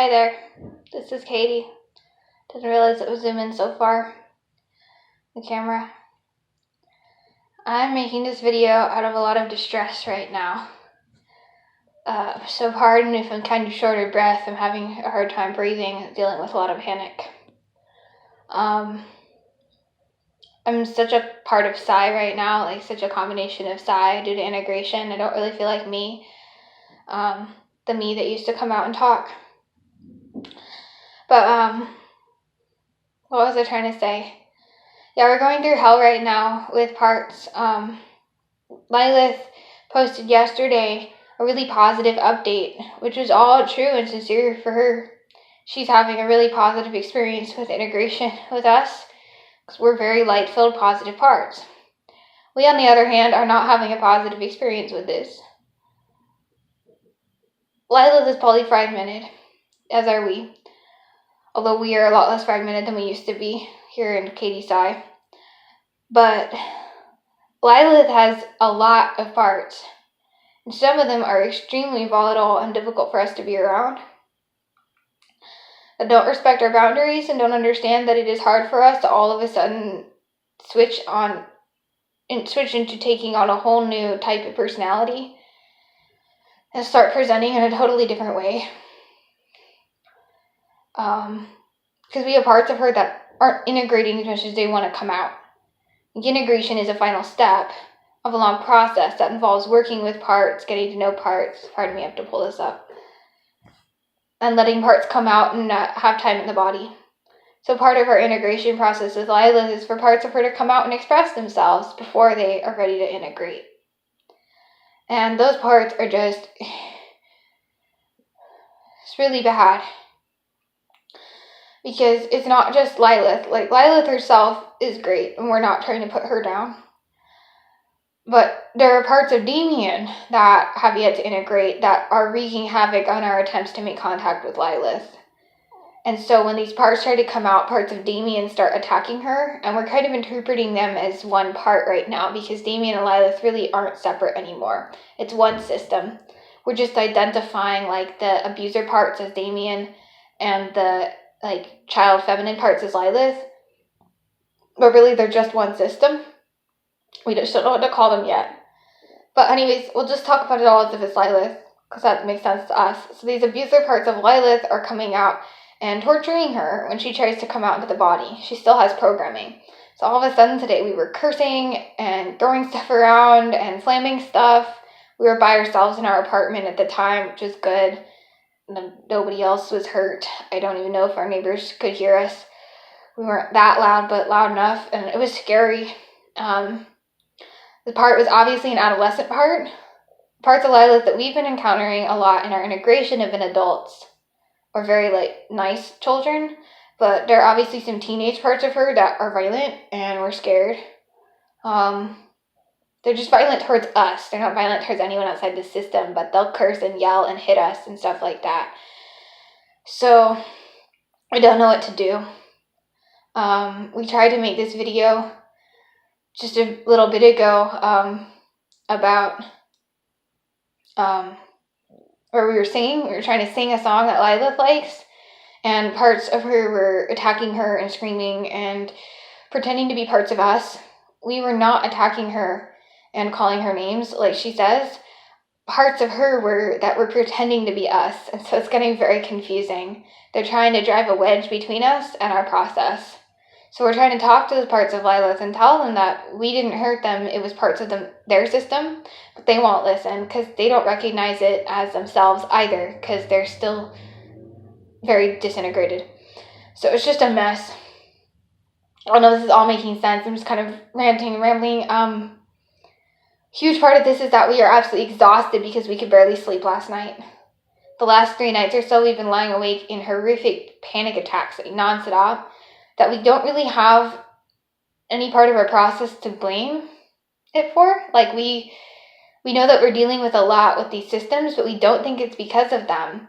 Hi there, this is Katy. Didn't realize it was zoom in so far, the camera. I'm making this video out of a lot of distress right now. So pardon if I'm kind of short of breath. I'm having a hard time breathing, dealing with a lot of panic. I'm such a part of Psy right now, like such a combination of Psy due to integration. I don't really feel like me, the me that used to come out and talk. But what was I trying to say? Yeah, we're going through hell right now with parts. Lilith posted yesterday a really positive update, which was all true and sincere for her. She's having a really positive experience with integration with us, because we're very light-filled, positive parts. We, on the other hand, are not having a positive experience with this. Lilith is polyfragmented, as are we. Although we are a lot less fragmented than we used to be here in Katy Psy. But Lilith has a lot of parts, and some of them are extremely volatile and difficult for us to be around, that don't respect our boundaries and don't understand that it is hard for us to all of a sudden switch into taking on a whole new type of personality and start presenting in a totally different way. Because we have parts of her that aren't integrating as much as they want to come out. Integration is a final step of a long process that involves working with parts, getting to know parts. Pardon me, I have to pull this up. And letting parts come out and have time in the body. So part of our integration process with Lilith is for parts of her to come out and express themselves before they are ready to integrate. And those parts are just, it's really bad. Because it's not just Lilith. Like, Lilith herself is great, and we're not trying to put her down. But there are parts of Damien that have yet to integrate that are wreaking havoc on our attempts to make contact with Lilith. And so when these parts try to come out, parts of Damien start attacking her, and we're kind of interpreting them as one part right now, because Damien and Lilith really aren't separate anymore. It's one system. We're just identifying, like, the abuser parts as Damien and the child feminine parts as Lilith, but really they're just one system. We just don't know what to call them yet. But anyways, we'll just talk about it all as if it's Lilith, because that makes sense to us. So these abuser parts of Lilith are coming out and torturing her when she tries to come out into the body. She still has programming. So all of a sudden today we were cursing and throwing stuff around and slamming stuff. We were by ourselves in our apartment at the time, which was good. Nobody else was hurt. I don't even know if our neighbors could hear us. We weren't that loud, but loud enough, and it was scary. The part was obviously an adolescent part. Parts of Lilith that we've been encountering a lot in our integration have been adults, or very nice children, but there are obviously some teenage parts of her that are violent, and we're scared. They're just violent towards us. They're not violent towards anyone outside the system, but they'll curse and yell and hit us and stuff like that. So, I don't know what to do. We tried to make this video just a little bit ago about where we were trying to sing a song that Lilith likes, and parts of her were attacking her and screaming and pretending to be parts of us. We were not attacking her and calling her names like she says. Parts of her were pretending to be us, and so it's getting very confusing. They're trying to drive a wedge between us and our process. So we're trying to talk to those parts of Lilith and tell them that we didn't hurt them, it was parts of their system, but they won't listen because they don't recognize it as themselves either, because they're still very disintegrated. So it's just a mess. I don't know if this is all making sense. I'm just kind of ranting and rambling. Huge part of this is that we are absolutely exhausted because we could barely sleep last night. The last 3 nights or so, we've been lying awake in horrific panic attacks, non-stop, that we don't really have any part of our process to blame it for. We know that we're dealing with a lot with these systems, but we don't think it's because of them.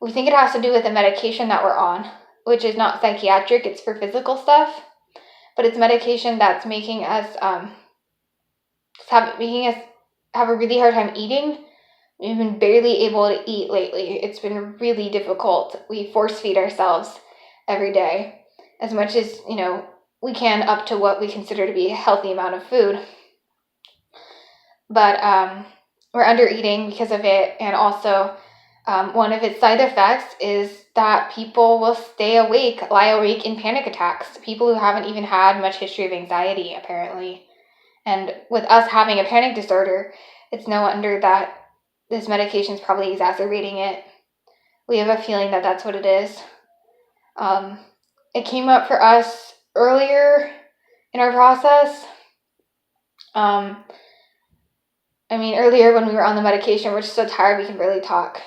We think it has to do with the medication that we're on, which is not psychiatric, it's for physical stuff, but it's medication that's making us have a really hard time eating, We've been barely able to eat lately. It's been really difficult. We force feed ourselves every day as much as, we can, up to what we consider to be a healthy amount of food. But we're under eating because of it. And also, one of its side effects is that people will lie awake in panic attacks. People who haven't even had much history of anxiety, apparently. And with us having a panic disorder, it's no wonder that this medication is probably exacerbating it. We have a feeling that that's what it is. It came up for us earlier in our process. Earlier when we were on the medication, we're just so tired we can barely talk.